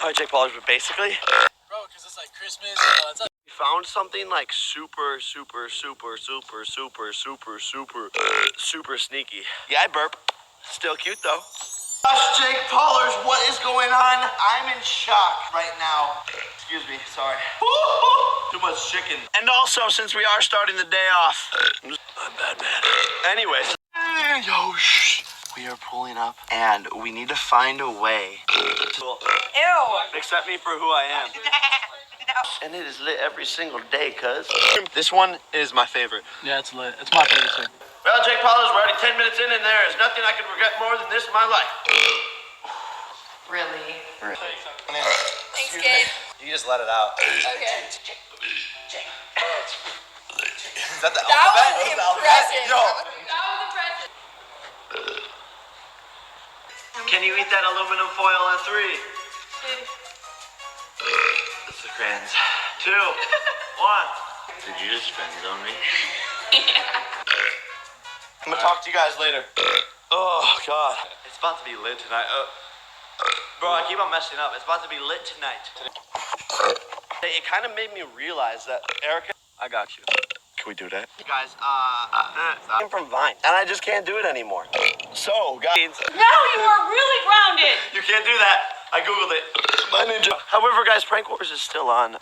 Alright, Jake Paulers, but basically, Bro, because it's like Christmas, we found something like super sneaky. Yeah, I burp. Still cute though. Gosh, Jake Paulers, what is going on? I'm in shock right now. Excuse me, sorry. Too much chicken. And also, since we are starting the day off, I'm bad man. Anyways, yo, shh. We are pulling up, and we need to find a way to accept me for who I am. And it is lit every single day, cuz. This one is my favorite. yeah, it's lit. It's my favorite too. Well, Jake Paulers, we're already 10 minutes in, and there is nothing I could regret more than this in my life. Really? Thanks, Gabe. You just let it out. Okay. Is that the That alphabet? was impressive. Yo. That was impressive. Can you eat that aluminum foil in 3? It's the crayons. 2, 1. Did you just spend it on me? I'm gonna talk to you guys later. Oh, God. It's about to be lit tonight. Bro, I keep on messing up. It's about to be lit tonight. It kind of made me realize that, Erica, I got you. Can we do that? Guys, I'm from Vine, and I just can't do it anymore. So, guys. Now you are really grounded. You can't do that. I Googled it. My ninja. However, guys, Prank Wars is still on.